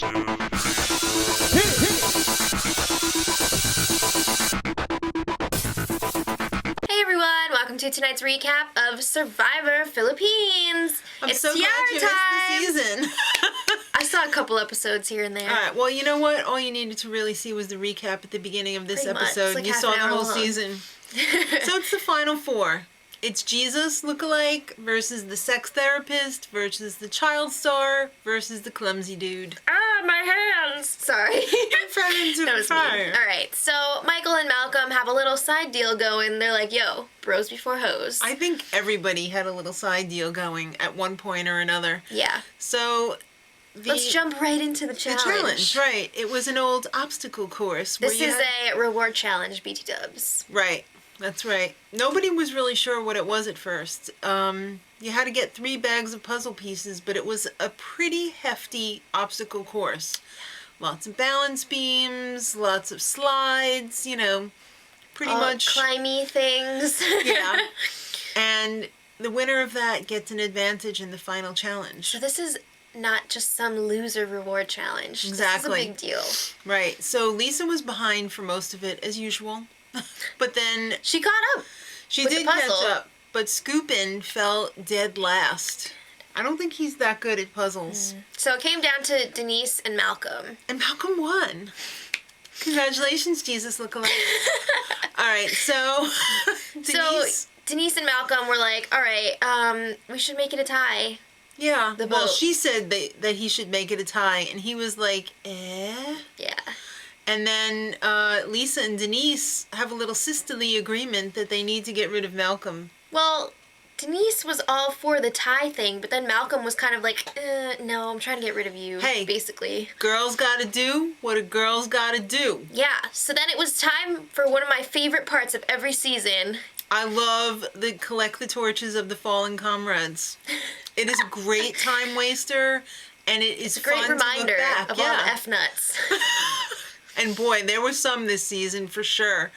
Hey everyone, welcome to tonight's recap of Survivor Philippines. It's so glad you missed the season. I saw a couple episodes here and there. Alright, well, you know what? All you needed to really see was the recap at the beginning of this episode. Like you saw the whole season. So it's the final four. It's Jesus lookalike versus the sex therapist versus the child star versus the clumsy dude. Ah, my hands! Sorry. That was fire. Alright, so Michael and Malcolm have a little side deal going. They're like, yo, bros before hoes. I think everybody had a little side deal going at one point or another. Yeah. So let's jump right into the challenge. The challenge, right. It was an old obstacle course. This is a reward challenge, BT dubs. Right. That's right. Nobody was really sure what it was at first. You had to get 3 bags of puzzle pieces, but it was a pretty hefty obstacle course. Lots of balance beams, lots of slides, you know, pretty much climby things. Yeah. And the winner of that gets an advantage in the final challenge. So this is not just some loser reward challenge. Exactly. This is a big deal. Right. So Lisa was behind for most of it, as usual. But then she caught up. She did catch up, but Scoopin fell dead last. I don't think he's that good at puzzles. So it came down to Denise and Malcolm. And Malcolm won. Congratulations, Jesus lookalike. All right, so Denise and Malcolm were like, all right, we should make it a tie. Yeah. Well, she said that he should make it a tie, and he was like, eh? Yeah. And then Lisa and Denise have a little sisterly agreement that they need to get rid of Malcolm. Well, Denise was all for the tie thing, but then Malcolm was kind of like, no, I'm trying to get rid of you, basically. Girls gotta do what a girl's gotta do. Yeah, so then it was time for one of my favorite parts of every season. I love the collect the torches of the fallen comrades. It is a great time waster, and it is fun to look back. It's a great reminder of all the F-nuts. And boy, there were some this season for sure.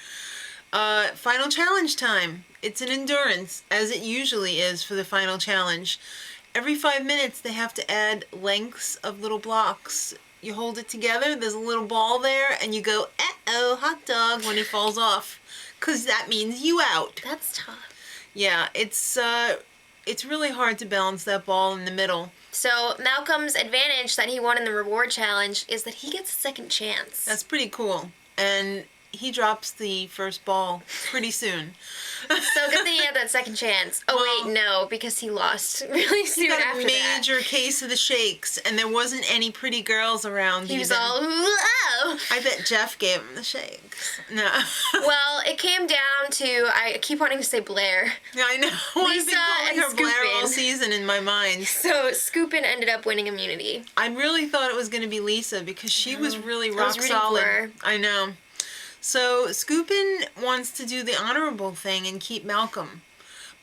Final challenge time. It's an endurance, as it usually is for the final challenge. Every 5 minutes, they have to add lengths of little blocks. You hold it together, there's a little ball there, and you go, uh-oh, hot dog, when he falls off. Because that means you out. That's tough. Yeah, it's really hard to balance that ball in the middle. So Malcolm's advantage that he won in the reward challenge is that he gets a second chance. That's pretty cool. And he drops the first ball pretty soon. So good thing he had that second chance. Oh, wait, no, because he lost really soon after that. He got a major case of the shakes, and there wasn't any pretty girls around. He was all, whoa! I bet Jeff gave him the shakes. No. Well, it came down to, I keep wanting to say Blair. Yeah, I know. I've been calling her Blair all season in my mind. So Scoopin ended up winning immunity. I really thought it was going to be Lisa, because she was really rock solid. I know. So Scoopin wants to do the honorable thing and keep Malcolm.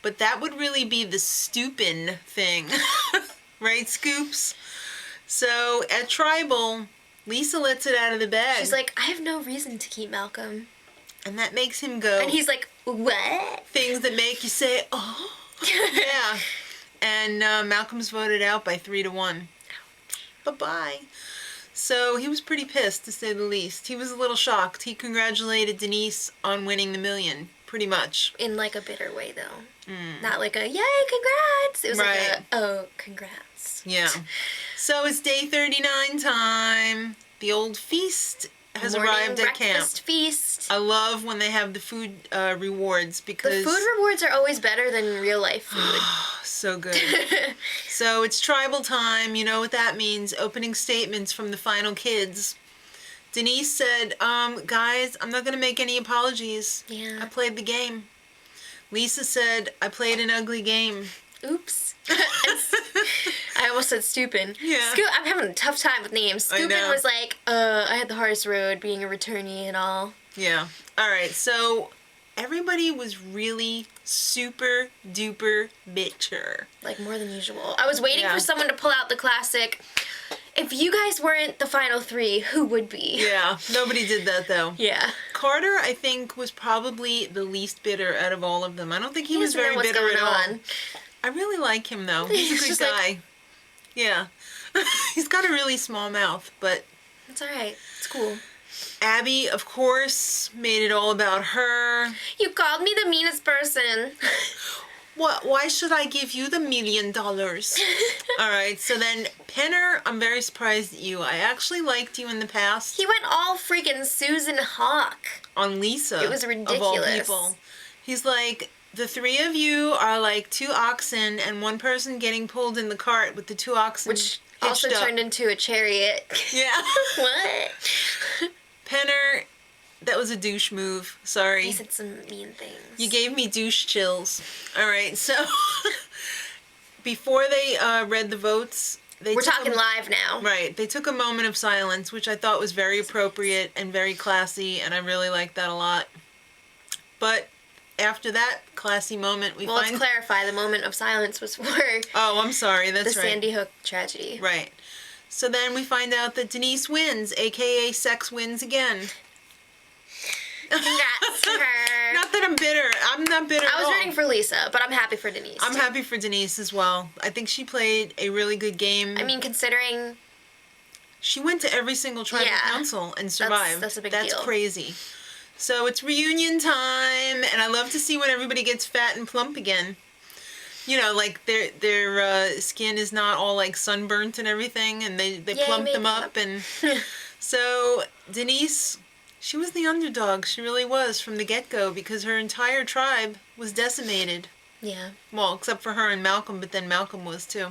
But that would really be the stoopin thing. Right, Scoops? So at Tribal, Lisa lets it out of the bag. She's like, I have no reason to keep Malcolm. And that makes him go. And he's like, what? Things that make you say, oh. Yeah. And Malcolm's voted out by 3-1. Bye-bye. So he was pretty pissed, to say the least. He was a little shocked. He congratulated Denise on winning the $1 million, pretty much. In like a bitter way, though. Not like a, yay, congrats. It was like a, oh, congrats. Yeah. So it's day 39 time. The old feast has arrived at camp. Breakfast feast. I love when they have the food rewards, because the food rewards are always better than real life food. So good. So it's tribal time. You know what that means. Opening statements from the final kids. Denise said, guys, I'm not going to make any apologies. Yeah. I played the game. Lisa said, I played an ugly game. Oops. I almost said Stupin. Yeah. I'm having a tough time with names. Stupin was like, I had the hardest road being a returnee and all. Yeah. All right. So everybody was really super duper bitter. Like more than usual. I was waiting for someone to pull out the classic, if you guys weren't the final 3, who would be? Yeah. Nobody did that though. Yeah. Carter, I think, was probably the least bitter out of all of them. I don't think he was very bitter at all. I really like him though. He's a good guy. Yeah. He's got a really small mouth, but... It's alright. It's cool. Abby, of course, made it all about her. You called me the meanest person. What? Why should I give you the $1 million? Alright, so then, Penner, I'm very surprised at you. I actually liked you in the past. He went all freaking Susan Hawk. On Lisa. It was ridiculous. Of all people. He's like, the three of you are like two oxen and one person getting pulled in the cart with the two oxen Which also turned into a chariot. Yeah. What? Penner, that was a douche move. Sorry. He said some mean things. You gave me douche chills. Alright, so before they read the votes, We're talking live now. Right. They took a moment of silence, which I thought was very appropriate and very classy, and I really liked that a lot. But after that classy moment, we Let's clarify. The moment of silence was for... Oh, I'm sorry. That's the right. Sandy Hook tragedy. Right. So then we find out that Denise wins, a.k.a. sex wins again. Congrats to her. Not that I'm bitter. I'm not bitter at all. I was rooting for Lisa, but I'm happy for Denise. I'm happy for Denise as well. I think she played a really good game. I mean, considering... She went to every single tribal council and survived. That's a big deal. That's crazy. So it's reunion time, and I love to see when everybody gets fat and plump again. You know, like their skin is not all like sunburnt and everything, and they plump them up. And so Denise... She was the underdog. She really was from the get-go because her entire tribe was decimated. Yeah. Well, except for her and Malcolm, but then Malcolm was too.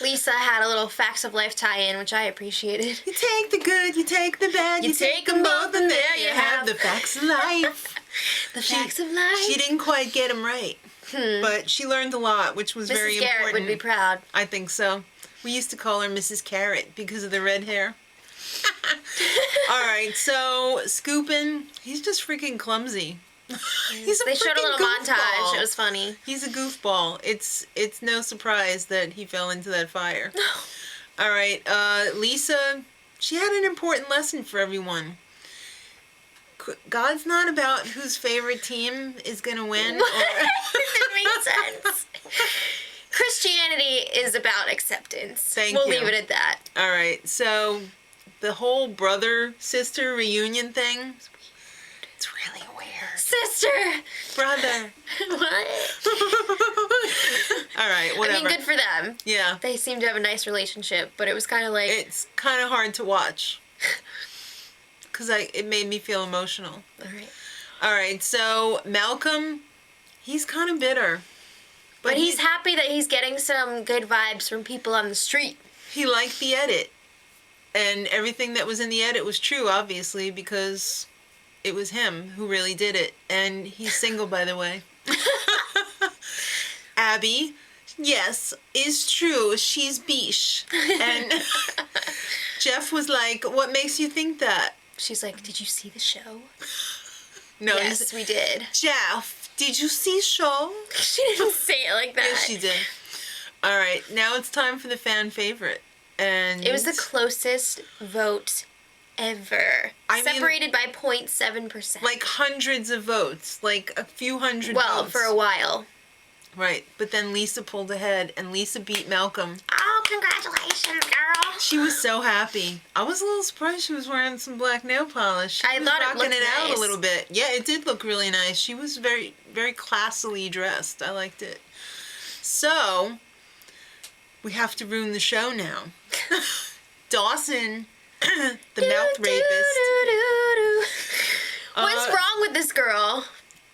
Lisa had a little Facts of Life tie-in, which I appreciated. You take the good, you take the bad, you take them both, and there you have the facts of life. The facts of life. She didn't quite get them right, but she learned a lot, which was very important. Mrs. Garrett would be proud. I think so. We used to call her Mrs. Carrot because of the red hair. Alright, so Scoopin', he's just freaking clumsy. They showed a little montage. It was funny. He's a goofball. It's no surprise that he fell into that fire. Alright, Lisa, she had an important lesson for everyone. God's not about whose favorite team is going to win. That makes sense. Christianity is about acceptance. We'll leave it at that. Alright, so... The whole brother-sister reunion thing, it's really weird. Sister! Brother. What? Alright, whatever. I mean, good for them. Yeah. They seem to have a nice relationship, but it was kind of like... It's kind of hard to watch. Because it made me feel emotional. Alright, so Malcolm, he's kind of bitter. But he's happy that he's getting some good vibes from people on the street. He liked the edit. And everything that was in the edit was true, obviously, because it was him who really did it. And he's single, by the way. Abby, yes, is true. She's biche. And Jeff was like, what makes you think that? She's like, did you see the show? No. Yes, we did. Jeff, did you see show? She didn't say it like that. Yes, she did. All right, now it's time for the fan favorite. And it was the closest vote ever. Separated by 0.7%. Like hundreds of votes. Like a few hundred votes. Well, for a while. Right. But then Lisa pulled ahead, and Lisa beat Malcolm. Oh, congratulations, girl. She was so happy. I was a little surprised she was wearing some black nail polish. I thought it looked nice. Out a little bit. Yeah, it did look really nice. She was very, very classily dressed. I liked it. So... we have to ruin the show now. Dawson, the mouth rapist. What's wrong with this girl?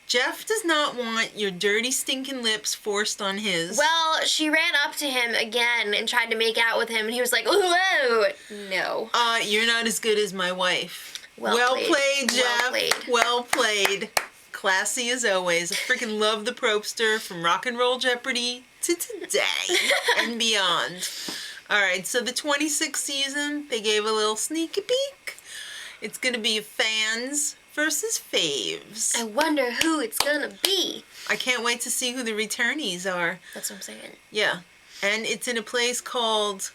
Jeff does not want your dirty, stinking lips forced on his. Well, she ran up to him again and tried to make out with him, and he was like, whoa. No. You're not as good as my wife. Well played, Jeff. Well played. Classy as always. I freaking love the Propster from Rock and Roll Jeopardy to today and beyond. Alright, so the 26th season, they gave a little sneaky peek. It's going to be fans versus faves. I wonder who it's going to be. I can't wait to see who the returnees are. That's what I'm saying. Yeah, and it's in a place called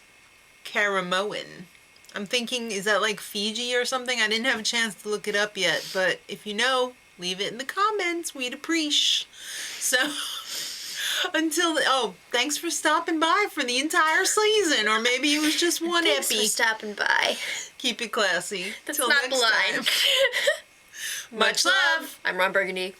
Karamoan. I'm thinking, is that like Fiji or something? I didn't have a chance to look it up yet, but if you know, leave it in the comments. We'd appreciate. So... Thanks for stopping by for the entire season, or maybe it was just one Thanks epi. for stopping by. Keep it classy. That's Till not the next line. time. Much love. I'm Ron Burgundy.